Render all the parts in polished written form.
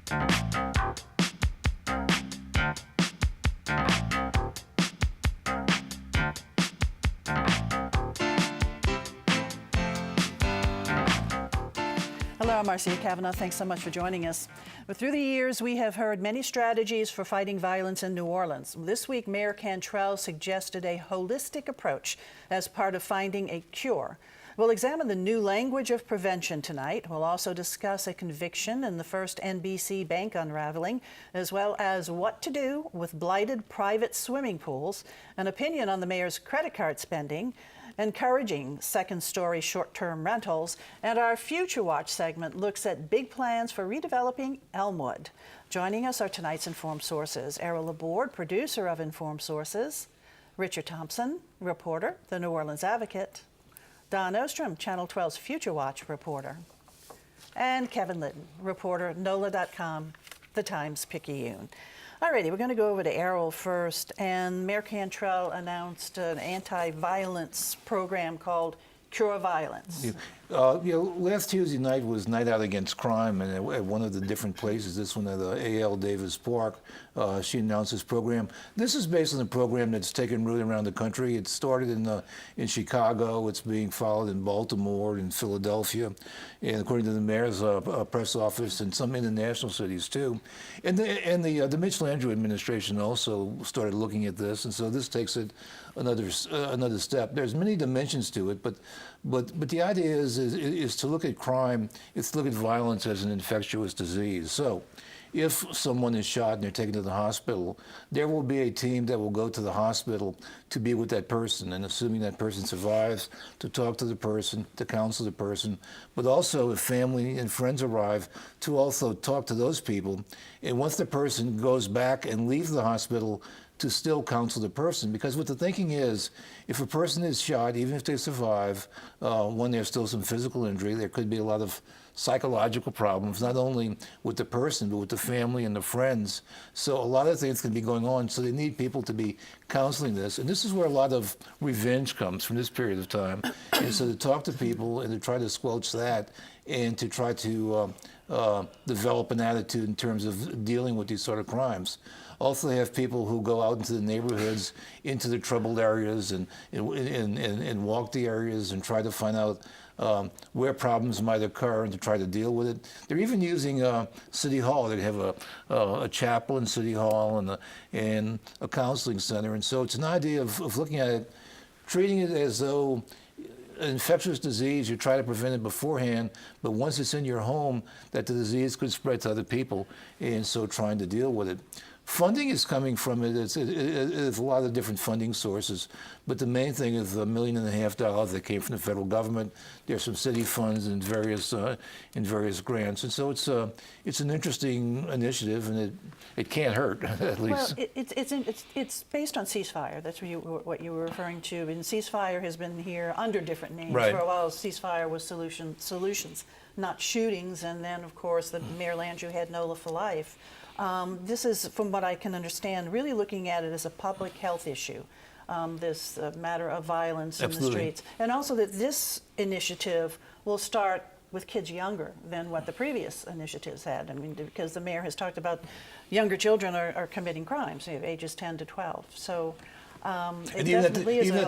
Hello, I'm Marcia Cavanaugh. Thanks so much for joining us. But through the years, we have heard many strategies for fighting violence in New Orleans. This week, Mayor Cantrell suggested a holistic approach as part of finding a cure. We'll examine the new language of prevention tonight. We'll also discuss a conviction in the first NBC bank unraveling, as well as what to do with blighted private swimming pools, an opinion on the mayor's credit card spending, encouraging second-story short-term rentals, and our Future Watch segment looks at big plans for redeveloping Elmwood. Joining us are tonight's Informed Sources. Errol Laborde, producer of Informed Sources; Richard Thompson, reporter, The New Orleans Advocate; Don Ostrom, Channel 12's Future Watch reporter; and Kevin Litton, reporter, NOLA.com, The Times-Picayune. Alrighty, we're going to go over to Errol first, and Mayor Cantrell announced an anti-violence program called Cure Violence. Last Tuesday night was Night Out Against Crime, and at one of the different places, this one at A.L. Davis Park, she announced this program. This is based on a program that's taken root around the country. It started in Chicago. It's being followed in Baltimore, in Philadelphia, and according to the mayor's press office, and some international cities too. And the Mitch Landrieu administration also started looking at this, and so this takes it another step. There's many dimensions to it, but the idea is to look at crime, it's to look at violence as an infectious disease. So if someone is shot and they're taken to the hospital, there will be a team that will go to the hospital to be with that person, and assuming that person survives, to talk to the person, to counsel the person, but also if family and friends arrive, to also talk to those people. And once the person goes back and leaves the hospital, to still counsel the person, because what the thinking is, if a person is shot, even if they survive, when there's still some physical injury, there could be a lot of psychological problems, not only with the person, but with the family and the friends. So a lot of things can be going on, so they need people to be counseling this. And this is where a lot of revenge comes from this period of time. And so to talk to people and to try to squelch that, and to try to develop an attitude in terms of dealing with these sort of crimes. Also, they have people who go out into the neighborhoods, into the troubled areas, and walk the areas and try to find out where problems might occur and to try to deal with it. They're even using City Hall. They have a chapel in City Hall and a counseling center. And so it's an idea of looking at it, treating it as though an infectious disease, you try to prevent it beforehand, but once it's in your home, that the disease could spread to other people, and so trying to deal with it. Funding is coming from it. It's a lot of different funding sources, but the main thing is $1.5 million that came from the federal government. There's some city funds and various grants, and so it's an interesting initiative, and it can't hurt at least. Well, it's based on ceasefire. That's what you were referring to. And ceasefire has been here under different names Right. for a while. Ceasefire was solutions, not shootings, and then of course the Mayor Landrieu had NOLA for life. This is, from what I can understand, really looking at it as a public health issue, this matter of violence Absolutely. in the streets. And also that this initiative will start with kids younger than what the previous initiatives had. I mean, because the mayor has talked about younger children are committing crimes, ages 10 to 12. So And even at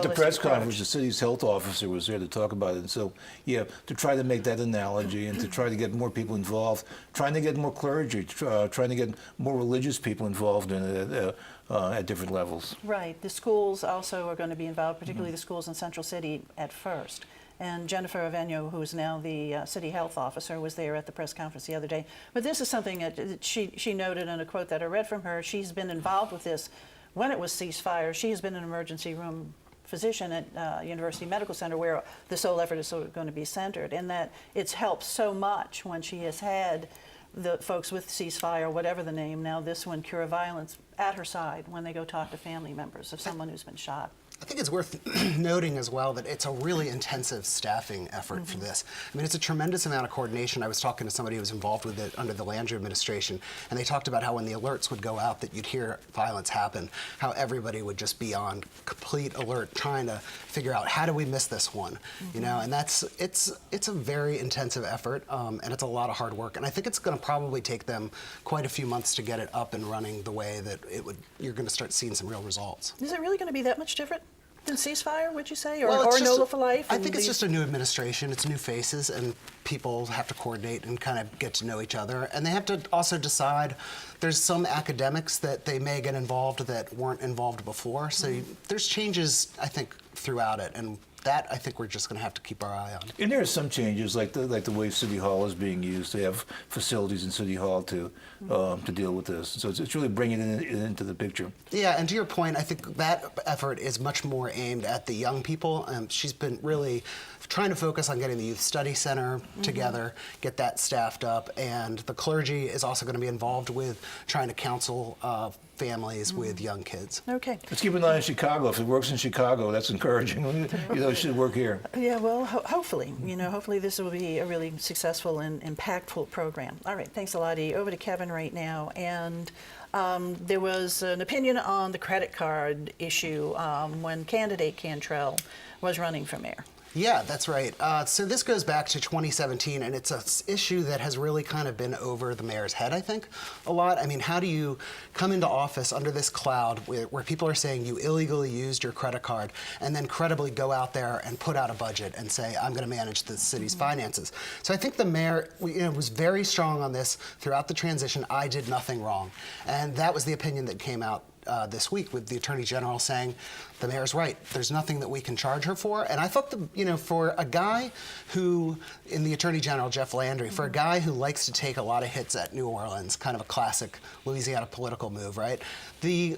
the press conference, the city's health officer was there to talk about it. And so, yeah, to try to make that analogy and to try to get more people involved, trying to get more clergy, trying to get more religious people involved in it at different levels. Right. The schools also are going to be involved, particularly the schools in Central City at first. And Jennifer Aveno, who is now the city health officer, was there at the press conference the other day. But this is something that she noted in a quote that I read from her. She's been involved with this when it was ceasefire. She has been an emergency room physician at University Medical Center, where this whole effort is going to be centered, and that it's helped so much when she has had the folks with ceasefire, whatever the name, now this one, Cure Violence, at her side when they go talk to family members of someone who's been shot. I think it's worth noting as well that it's a really intensive staffing effort for this. I mean, it's a tremendous amount of coordination. I was talking to somebody who was involved with it under the Landry administration, and they talked about how when the alerts would go out that you'd hear violence happen, how everybody would just be on complete alert trying to figure out how do we miss this one, you know, and it's a very intensive effort, and it's a lot of hard work, and I think it's going to probably take them quite a few months to get it up and running the way that you're going to start seeing some real results. Is it really going to be that much different than ceasefire, would you say, or, Well, it's or just- NOLA for life? I and think it's these- just a new administration. It's new faces, and people have to coordinate and kind of get to know each other. And they have to also decide. There's some academics that they may get involved that weren't involved before. So there's changes, I think, throughout it, and that I think we're just going to have to keep our eye on. And there are some changes, like the way City Hall is being used. They have facilities in City Hall to deal with this. So it's really bringing it into the picture. Yeah, and to your point, I think that effort is much more aimed at the young people. She's been really trying to focus on getting the Youth Study Center together, get that staffed up, and the clergy is also going to be involved with trying to counsel families with young kids. Okay. Let's keep an eye on Chicago. If it works in Chicago, that's encouraging. You know, it should work here. Yeah, well, hopefully, you know, hopefully this will be a really successful and impactful program. All right, thanks a lot, E. Over to Kevin right now. And there was an opinion on the credit card issue when candidate Cantrell was running for mayor. Yeah, that's right. So this goes back to 2017, and it's an issue that has really kind of been over the mayor's head, I think, a lot. I mean, how do you come into office under this cloud where people are saying you illegally used your credit card and then credibly go out there and put out a budget and say, I'm going to manage the city's finances? So I think the mayor was very strong on this throughout the transition. I did nothing wrong. And that was the opinion that came out this week, with the Attorney General saying the mayor's right. There's nothing that we can charge her for. And I thought, for a guy who, in the Attorney General, Jeff Landry, for a guy who likes to take a lot of hits at New Orleans, kind of a classic Louisiana political move, right? The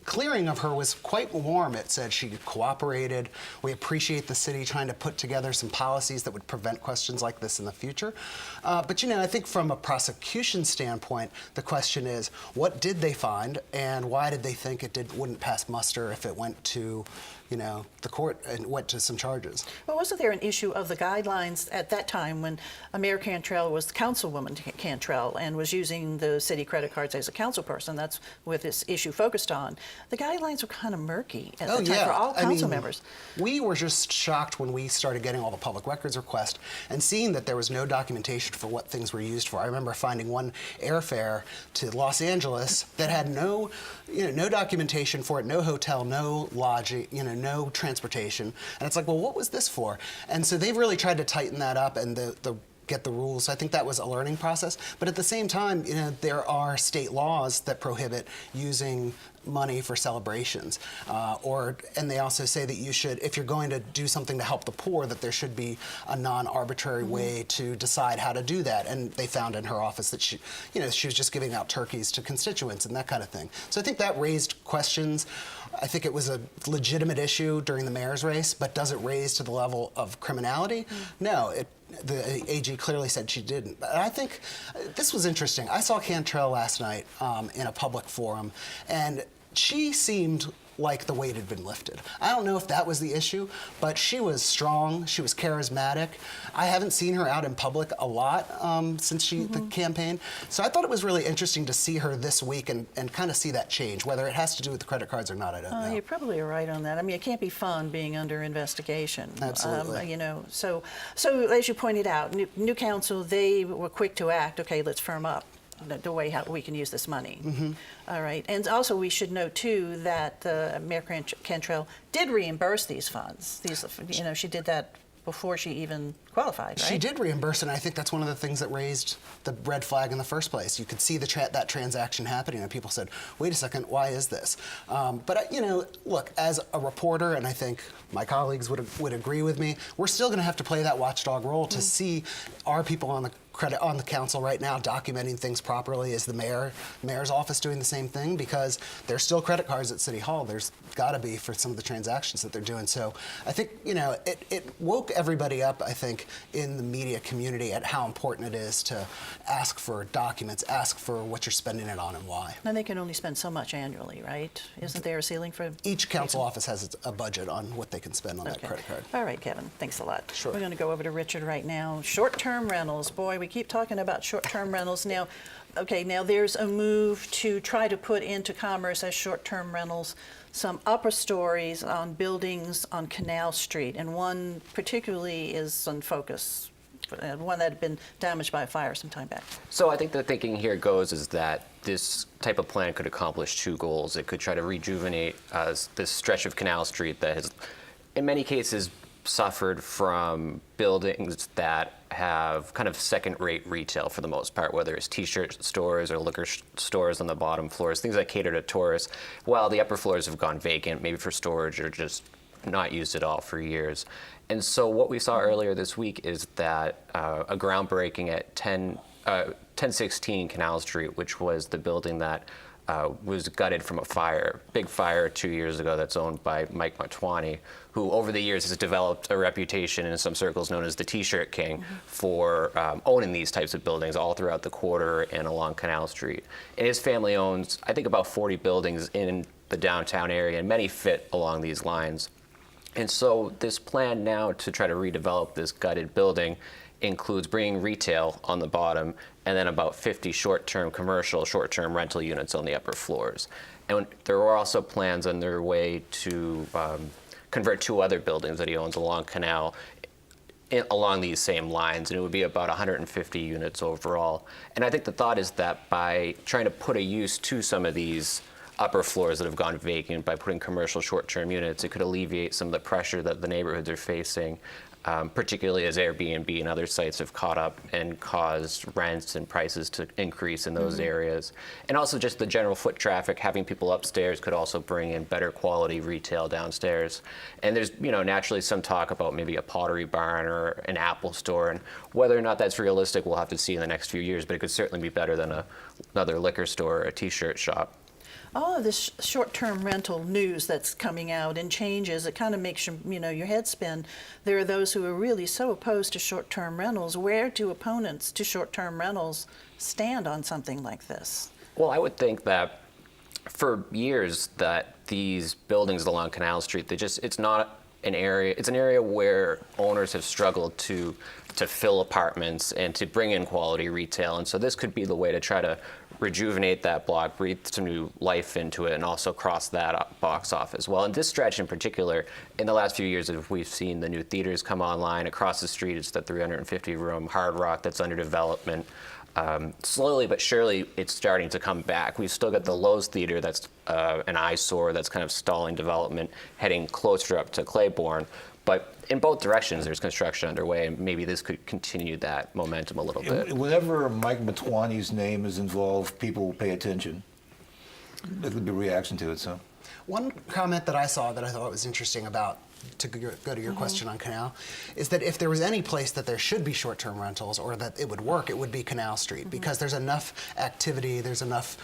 clearing of her was quite warm. It said she cooperated. We appreciate the city trying to put together some policies that would prevent questions like this in the future. But I think from a prosecution standpoint, the question is, what did they find, and why did they think it wouldn't pass muster if it went to the court and went to some charges? Well, wasn't there an issue of the guidelines at that time when Mayor Cantrell was Councilwoman Cantrell and was using the city credit cards as a council person? That's what this issue focused on. The guidelines were kind of murky at the time for all council members. We were just shocked when we started getting all the public records requests and seeing that there was no documentation for what things were used for. I remember finding one airfare to Los Angeles that had no documentation for it, no hotel, no lodging, no transportation. And it's like, well, what was this for? And so they've really tried to tighten that up and get the rules. So I think that was a learning process. But at the same time, there are state laws that prohibit using money for celebrations. And they also say that you should, if you're going to do something to help the poor, that there should be a non-arbitrary way to decide how to do that. And they found in her office that she was just giving out turkeys to constituents and that kind of thing. So I think that raised questions. I think it was a legitimate issue during the mayor's race, but does it raise to the level of criminality? No, the AG clearly said she didn't. But I think this was interesting. I saw Cantrell last night in a public forum, and she seemed like the weight had been lifted. I don't know if that was the issue, but she was strong, she was charismatic. I haven't seen her out in public a lot since the campaign. So I thought it was really interesting to see her this week and kind of see that change. Whether it has to do with the credit cards or not, I don't know. You're probably right on that. I mean, it can't be fun being under investigation. Absolutely. So as you pointed out, new council, they were quick to act. Okay, let's firm up the way how we can use this money. All right, and also we should note too that Mayor Cantrell did reimburse these funds. She did that before she even qualified, right? She did reimburse, and I think that's one of the things that raised the red flag in the first place. You could see that transaction happening, and people said, wait a second, why is this? But, look, as a reporter, and I think my colleagues would agree with me, we're still going to have to play that watchdog role to see, are people on the credit on the council right now documenting things properly. Is the mayor's office doing the same thing? Because there's still credit cards at City Hall. There's got to be for some of the transactions that they're doing. So I think, it woke everybody up, I think, in the media community at how important it is to ask for documents, ask for what you're spending it on and why. And they can only spend so much annually, right? Isn't there a ceiling for? Each council office has a budget on what they can spend on that Okay. credit card. All right, Kevin, thanks a lot. Sure. We're going to go over to Richard right now. Short-term rentals. Boy, we keep talking about short-term rentals now. Okay, now there's a move to try to put into commerce as short-term rentals some upper stories on buildings on Canal Street, and one particularly is on focus, one that had been damaged by a fire some time back. So I think the thinking here goes is that this type of plan could accomplish two goals. It could try to rejuvenate this stretch of Canal Street that has, in many cases, suffered from buildings that have kind of second-rate retail for the most part, whether it's T-shirt stores or liquor stores on the bottom floors, things that cater to tourists, while the upper floors have gone vacant, maybe for storage or just not used at all for years. And so what we saw earlier this week is that a groundbreaking at 1016 Canal Street, which was the building that was gutted from a big fire 2 years ago that's owned by Mike Motwani, who over the years has developed a reputation in some circles known as the T-shirt King for owning these types of buildings all throughout the quarter and along Canal Street. And his family owns, I think, about 40 buildings in the downtown area, and many fit along these lines. And so this plan now to try to redevelop this gutted building includes bringing retail on the bottom and then about 50 short-term commercial, short-term rental units on the upper floors. And there are also plans underway to convert two other buildings that he owns along Canal along these same lines, and it would be about 150 units overall. And I think the thought is that by trying to put a use to some of these upper floors that have gone vacant, by putting commercial short-term units, it could alleviate some of the pressure that the neighborhoods are facing, particularly as Airbnb and other sites have caught up and caused rents and prices to increase in those areas. And also just the general foot traffic, having people upstairs could also bring in better quality retail downstairs. And there's, naturally some talk about maybe a Pottery Barn or an Apple store, and whether or not that's realistic, we'll have to see in the next few years, but it could certainly be better than another liquor store or a T-shirt shop. All of this short-term rental news that's coming out and changes, it kind of makes your head spin. There are those who are really so opposed to short-term rentals. Where do opponents to short-term rentals stand on something like this? Well, I would think that for years that these buildings along Canal Street, it's not an area, it's an area where owners have struggled to fill apartments and to bring in quality retail. And so this could be the way to try to rejuvenate that block, breathe some new life into it, and also cross that box off as well. And this stretch in particular, in the last few years, we've seen the new theaters come online. Across the street, it's the 350-room Hard Rock that's under development. Slowly but surely, it's starting to come back. We've still got the Lowe's Theater that's an eyesore that's kind of stalling development, heading closer up to Claiborne. But in both directions, there's construction underway, and maybe this could continue that momentum a little bit. Whenever Mike Motwani's name is involved, people pay attention. There'll be a reaction to it, so. One comment that I saw that I thought was interesting about, to go to your question on Canal, is that if there was any place that there should be short-term rentals or that it would work, it would be Canal Street, because there's enough activity, there's enough,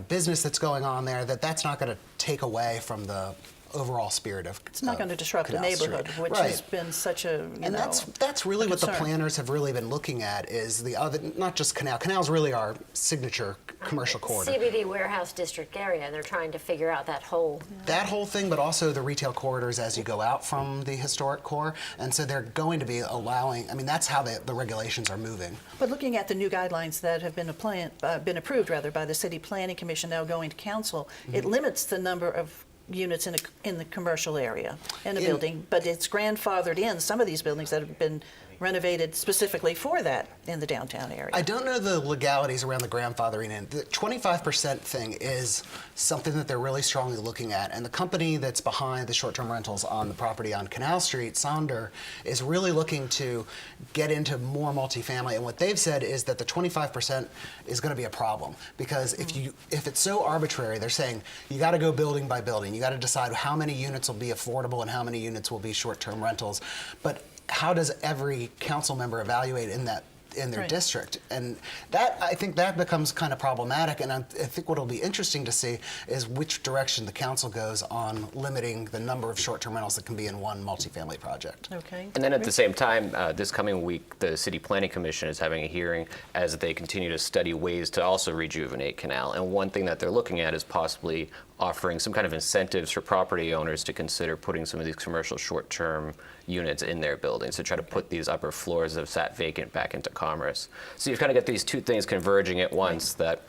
business that's going on there that's not going to take away from the overall spirit of It's not going to disrupt the Canal neighborhood, Street. which Right. has been such a, And that's really what the concern. planners have really been looking at, is the other, not just Canal. Canal's really our signature commercial corridor. CBD warehouse district area. They're trying to figure out that whole. That whole thing, but also the retail corridors as you go out from the historic core. And so they're going to be allowing, that's how the regulations are moving. But looking at the new guidelines that have been approved by the City Planning Commission, now going to council, it limits the number of units in the commercial area in a building, but it's grandfathered in some of these buildings that have been renovated specifically for that in the downtown area. I don't know the legalities around the grandfathering in. The 25% thing is something that they're really strongly looking at, and the company that's behind the short-term rentals on the property on Canal Street, Sonder, is really looking to get into more multifamily. And what they've said is that the 25% is going to be a problem, because if it's so arbitrary, they're saying you got to go building by building. You got to decide how many units will be affordable and how many units will be short-term rentals. But how does every council member evaluate in that in their Right. district. And that, I think that becomes kind of problematic. And I think what will be interesting to see is which direction the council goes on limiting the number of short-term rentals that can be in one multifamily project. Okay. And then at the same time, this coming week, the City Planning Commission is having a hearing as they continue to study ways to also rejuvenate Canal. And one thing that they're looking at is possibly offering some kind of incentives for property owners to consider putting some of these commercial short-term units in their buildings to try to put these upper floors that have sat vacant back into commerce. So you've kind of got these two things converging at once that,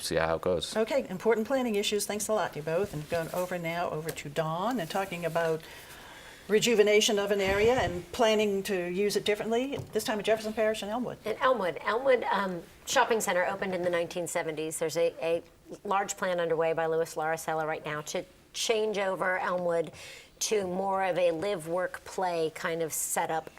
see how it goes. Okay, important planning issues. Thanks a lot, you both. And going over to Dawn and talking about rejuvenation of an area and planning to use it differently, this time at Jefferson Parish and Elmwood. In Elmwood Shopping Center opened in the 1970s. There's a large plan underway by Louis Laricella right now to change over Elmwood to more of a live, work, play kind of setup,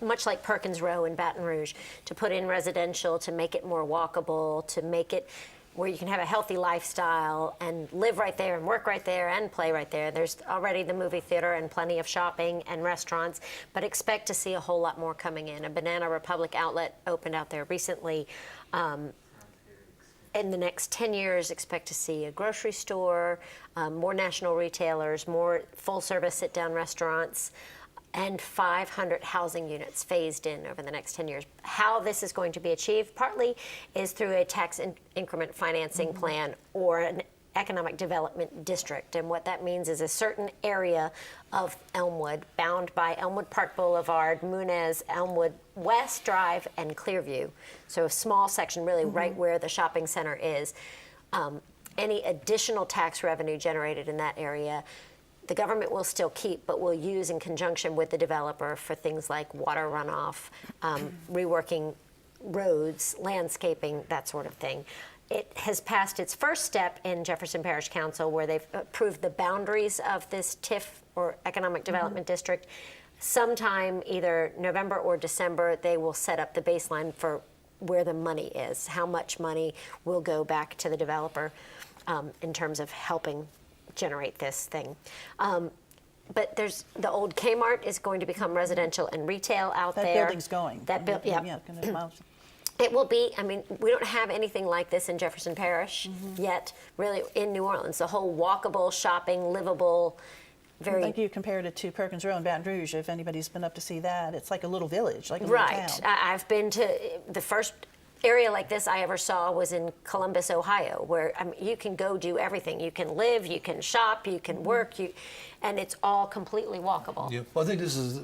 much like Perkins Row in Baton Rouge, to put in residential, to make it more walkable, to make it where you can have a healthy lifestyle and live right there and work right there and play right there. There's already the movie theater and plenty of shopping and restaurants, but expect to see a whole lot more coming in. A Banana Republic outlet opened out there recently. In the next 10 years, expect to see a grocery store, more national retailers, more full-service sit-down restaurants, and 500 housing units phased in over the next 10 years. How this is going to be achieved, partly is through a tax increment financing plan or an economic development district. And what that means is a certain area of Elmwood, bound by Elmwood Park Boulevard, Munez, Elmwood West Drive, and Clearview. So a small section really right where the shopping center is. Any additional tax revenue generated in that area, the government will still keep, but will use in conjunction with the developer for things like water runoff, reworking roads, landscaping, that sort of thing. It has passed its first step in Jefferson Parish Council where they've approved the boundaries of this TIF or Economic Development District. Sometime either November or December, they will set up the baseline for where the money is, how much money will go back to the developer in terms of helping generate this thing. But there's the old Kmart is going to become residential and retail out That there. building's going. That building, Yeah, gonna- it will be, I mean, we don't have anything like this in Jefferson Parish yet, really, in New Orleans. The whole walkable, shopping, livable, very... Like you compared it to Perkins Row in Baton Rouge, if anybody's been up to see that. It's like a little village, like a little Right. town. I've been to, the first area like this I ever saw was in Columbus, Ohio, where you can go do everything. You can live, you can shop, you can work, and it's all completely walkable. Yeah. Well, I think this is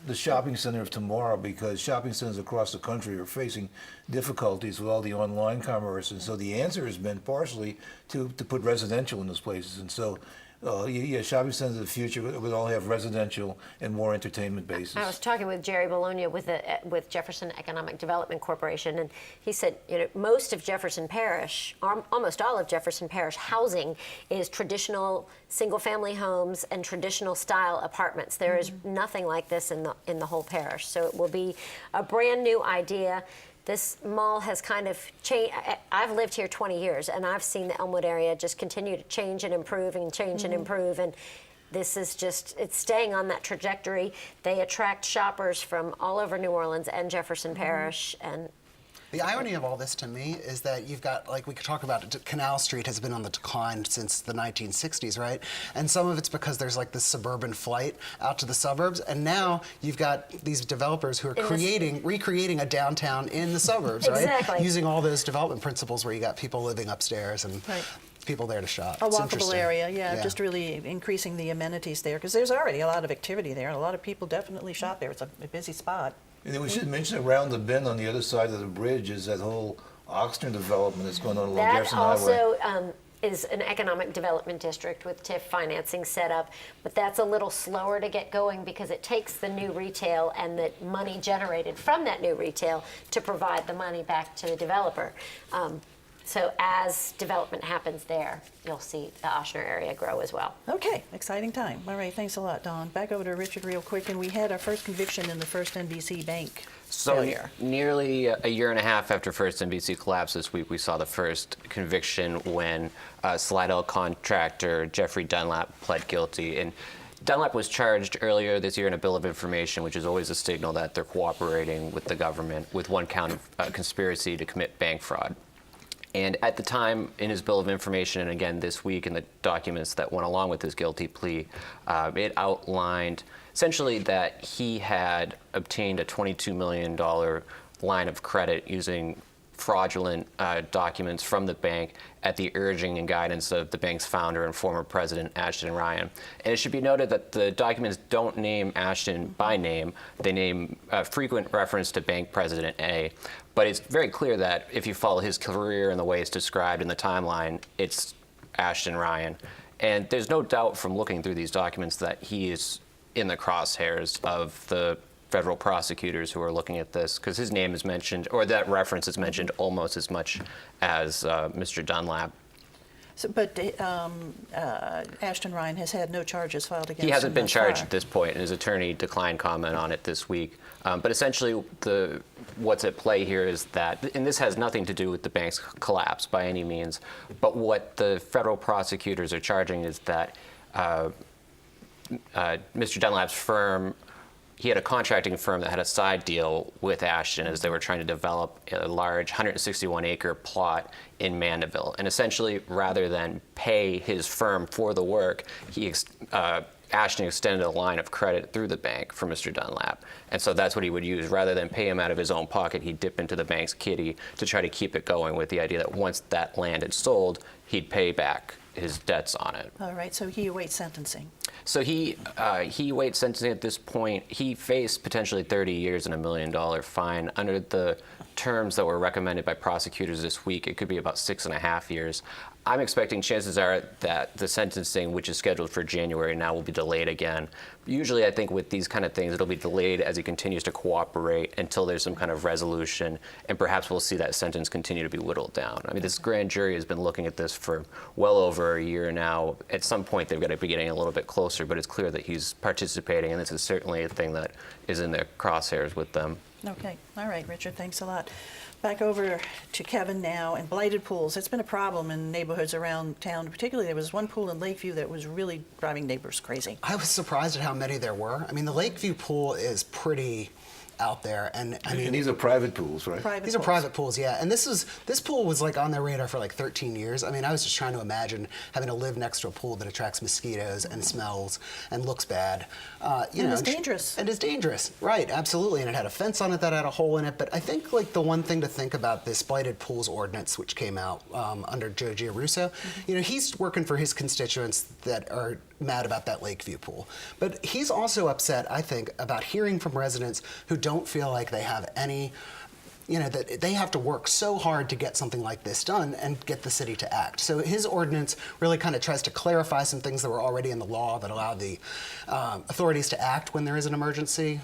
the shopping center of tomorrow because shopping centers across the country are facing difficulties with all the online commerce. And so the answer has been partially to put residential in those places. And so, shopping centers of the future would all have residential and more entertainment bases. I was talking with Jerry Bologna with Jefferson Economic Development Corporation, and he said, most of Jefferson Parish, almost all of Jefferson Parish housing is traditional single-family homes and traditional style apartments. There is nothing like this in the whole parish. So it will be a brand new idea. This mall has kind of changed. I've lived here 20 years, and I've seen the Elmwood area just continue to change and improve and change and improve. And this is just, it's staying on that trajectory. They attract shoppers from all over New Orleans and Jefferson Parish. And The irony of all this to me is that you've got, like we could talk about, Canal Street has been on the decline since the 1960s, right? And some of it's because there's like this suburban flight out to the suburbs, and now you've got these developers who are recreating a downtown in the suburbs, right? Exactly. Using all those development principles where you got people living upstairs and Right. people there to shop. A It's walkable interesting. area, yeah, just really increasing the amenities there, because there's already a lot of activity there. A lot of people definitely shop there. It's a busy spot. And then we should mention around the bend on the other side of the bridge is that whole Oxnard development that's going on along that Jefferson Highway. also is an economic development district with TIF financing set up, but that's a little slower to get going because it takes the new retail and the money generated from that new retail to provide the money back to the developer. So as development happens there, you'll see the Ochsner area grow as well. Okay, exciting time. All right, thanks a lot, Don. Back over to Richard real quick, and we had our first conviction in the First NBC Bank So failure. nearly a year and a half after First NBC collapsed this week, we saw the first conviction when Slidell contractor Jeffrey Dunlap pled guilty. And Dunlap was charged earlier this year in a bill of information, which is always a signal that they're cooperating with the government with one count of conspiracy to commit bank fraud. And at the time, in his bill of information, and again this week in the documents that went along with his guilty plea, it outlined essentially that he had obtained a $22 million line of credit using fraudulent documents from the bank at the urging and guidance of the bank's founder and former president, Ashton Ryan. And it should be noted that the documents don't name Ashton by name. They name frequent reference to Bank President A. But it's very clear that if you follow his career in the way it's described in the timeline, it's Ashton Ryan. And there's no doubt from looking through these documents that he is in the crosshairs of the federal prosecutors who are looking at this, because his name is mentioned, or that reference is mentioned almost as much as Mr. Dunlap. So, but Ashton Ryan has had no charges filed against him. He hasn't been thus charged far. at this point, and his attorney declined comment on it this week. But essentially, what's at play here is that, and this has nothing to do with the bank's collapse by any means, but what the federal prosecutors are charging is that Mr. Dunlap's firm, he had a contracting firm that had a side deal with Ashton as they were trying to develop a large 161-acre plot in Mandeville. And essentially, rather than pay his firm for the work, Ashton extended a line of credit through the bank for Mr. Dunlap. And so that's what he would use. Rather than pay him out of his own pocket, he'd dip into the bank's kitty to try to keep it going, with the idea that once that land had sold, he'd pay back his debts on it. All right, so he awaits sentencing. So he awaits sentencing at this point. He faced potentially 30 years and $1 million fine. Under the terms that were recommended by prosecutors this week, it could be about 6.5 years. I'm expecting chances are that the sentencing, which is scheduled for January now, will be delayed again. Usually, I think with these kind of things, it'll be delayed as he continues to cooperate until there's some kind of resolution, and perhaps we'll see that sentence continue to be whittled down. I mean, this grand jury has been looking at this for well over a year now. At some point, they've got to be getting a little bit closer, but it's clear that he's participating, and this is certainly a thing that is in their crosshairs with them. Okay, all right, Richard, thanks a lot. Back over to Kevin now, and blighted pools. It's been a problem in neighborhoods around town. Particularly, there was one pool in Lakeview that was really driving neighbors crazy. I was surprised at how many there were. I mean, the Lakeview pool is pretty out there, and I mean, And these are private pools, right? Private these are pools. private pools, yeah. And this pool was like on their radar for like 13 years. I mean, I was just trying to imagine having to live next to a pool that attracts mosquitoes and smells and looks bad. And is dangerous. And is dangerous, right? Absolutely. And it had a fence on it that had a hole in it. But I think like the one thing to think about this blighted pools ordinance, which came out under Joe Giarrusso, you know, he's working for his constituents that are mad about that Lakeview pool. But he's also upset, I think, about hearing from residents who don't feel like they have any, you know, that they have to work so hard to get something like this done and get the city to act. So his ordinance really kind of tries to clarify some things that were already in the law that allow the authorities to act when there is an emergency.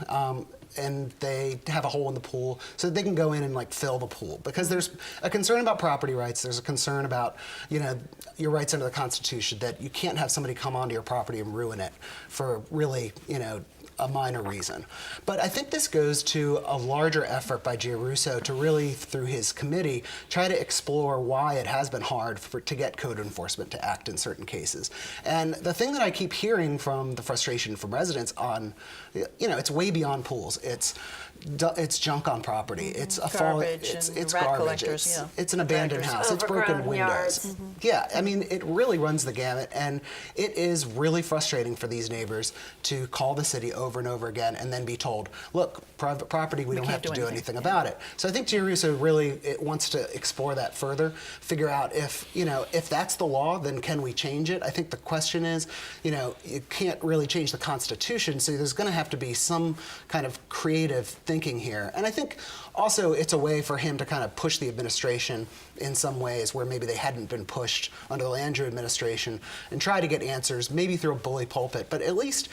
And they have a hole in the pool so that they can go in and like fill the pool, because there's a concern about property rights. There's a concern about, you know, your rights under the Constitution, that you can't have somebody come onto your property and ruin it for really, you know, a minor reason. But I think this goes to a larger effort by Giarrusso to really, through his committee, try to explore why it has been hard to get code enforcement to act in certain cases. And the thing that I keep hearing from the frustration from residents on, you know, it's way beyond pools. It's junk on property. It's a Garbage it's and garbage. rat collectors, yeah. It's an abandoned Tractors. house. It's broken Overgrown windows. yards. Yeah, I mean, it really runs the gamut, and it is really frustrating for these neighbors to call the city over and over again and then be told, look, private property, we don't can't have to do do anything. anything about it. So I think Giarrusso really wants to explore that further, figure out if, you know, if that's the law, then can we change it? I think the question is, you know, you can't really change the Constitution, so there's going to have to be some kind of creative thinking here. And I think also it's a way for him to kind of push the administration in some ways where maybe they hadn't been pushed under the Landrieu administration, and try to get answers, maybe through a bully pulpit. But at least,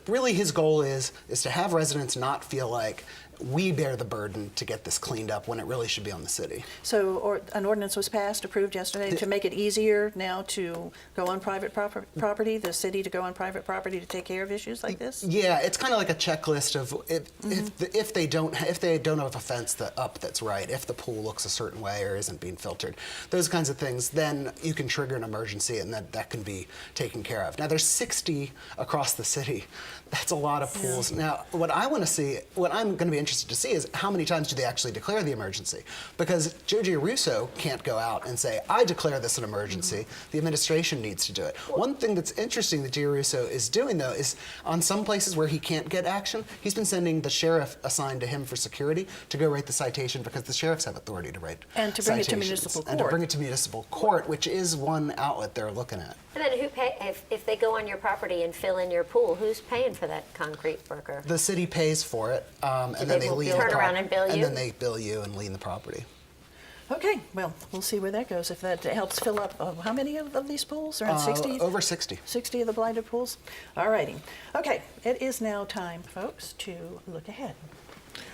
really his goal is to have residents not feel like we bear the burden to get this cleaned up when it really should be on the city. So an ordinance was passed, approved yesterday, to make it easier now to go on private property, the city to go on private property to take care of issues like this? Yeah, it's kind of like a checklist of if they don't have a fence up that's right, if the pool looks a certain way or isn't being filtered, those kinds of things, then you can trigger an emergency and that can be taken care of. Now there's 60 across the city. That's a lot of pools. Yeah. Now what I'm going to be interested to see is how many times do they actually declare the emergency? Because Joe Giarrusso can't go out and say, I declare this an emergency. The administration needs to do it. One thing that's interesting that Giarrusso is doing, though, is on some places where he can't get action, he's been sending the sheriff assigned to him for security to go write the citation because the sheriffs have authority to write And to bring it to citations. municipal And to court. bring it to municipal court, which is one outlet they're looking at. And then who if they go on your property and fill in your pool, who's paying for that concrete worker? The city pays for it, and they then they will lien turn the around and bill and you? then they bill you and lien the property. Okay, well, we'll see where that goes. If that helps fill up, how many of these pools? Around 60? Over 60. 60 of the blinded pools? All righty. Okay, it is now time, folks, to look ahead.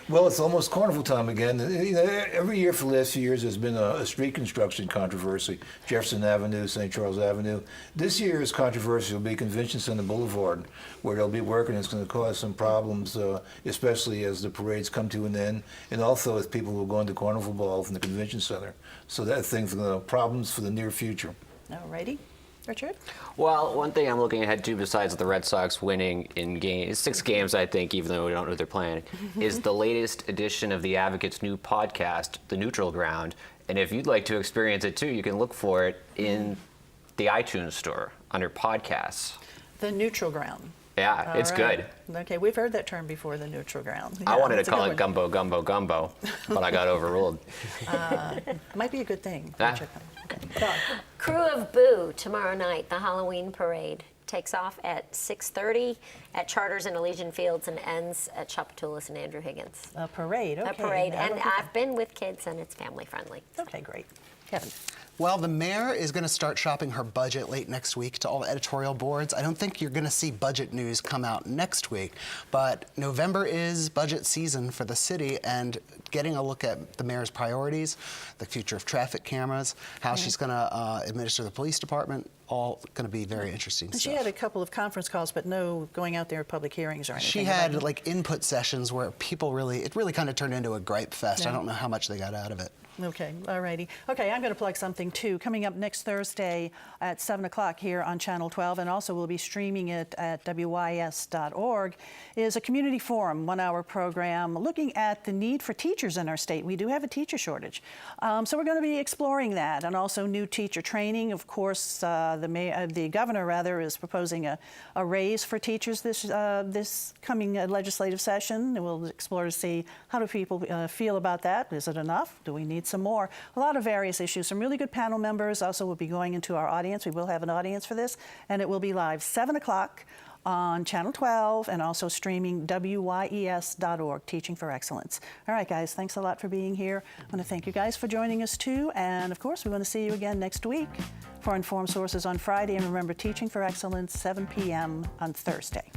Well, it's almost carnival time again. You know, every year for the last few years, there's been a street construction controversy. Jefferson Avenue, St. Charles Avenue. This year's controversy will be Convention Center Boulevard, where they'll be working. It's going to cause some problems, especially as the parades come to an end, and also as people will go into Carnival Ball from the Convention Center. So that thing's going to have problems for the near future. All righty. Richard? Well, one thing I'm looking ahead to, besides the Red Sox winning in 6 games, I think, even though we don't know what they're playing, is the latest edition of the Advocate's new podcast, The Neutral Ground. And if you'd like to experience it too, you can look for it in the iTunes store under podcasts. The neutral ground. Yeah, All it's right. good. Okay, we've heard that term before, the neutral ground. I Yeah, wanted to it's a call good it Gumbo, Gumbo, Gumbo, but I got overruled. one. Might be a good thing. Ah. Richard. Okay. Dawn. Crew of Boo tomorrow night, the Halloween parade takes off at 6:30 at Charters and Elysian Fields and ends at Chapatoulas and Andrew Higgins. A parade, okay. A parade, now and look at I've been with kids and it's family friendly. that. Okay, great. Kevin? Well, the mayor is going to start shopping her budget late next week to all the editorial boards. I don't think you're going to see budget news come out next week, but November is budget season for the city, and getting a look at the mayor's priorities, the future of traffic cameras, how she's going to administer the police department, all going to be very interesting She stuff. had a couple of conference calls, but no going out there at public hearings or anything. She about had it. like input sessions where it really kind of turned into a gripe fest. I Yeah. don't know how much they got out of it. Okay, all righty. Okay, I'm going to plug something too. Coming up next Thursday at 7 o'clock here on Channel 12, and also we'll be streaming it at WYS.org, is a community forum, 1-hour program looking at the need for teachers in our state. We do have a teacher shortage. So we're going to be exploring that, and also new teacher training. Of course, the governor, is proposing a raise for teachers this coming legislative session. And we'll explore to see how do people feel about that. Is it enough? Do we need some more? A lot of various issues. Some really good panel members. Also, we'll be going into our audience. We will have an audience for this, and it will be live 7 o'clock on Channel 12 and also streaming WYES.org, Teaching for Excellence. All right, guys, thanks a lot for being here. I want to thank you guys for joining us too. And of course, we want to see you again next week for Informed Sources on Friday. And remember, Teaching for Excellence, 7 p.m. on Thursday.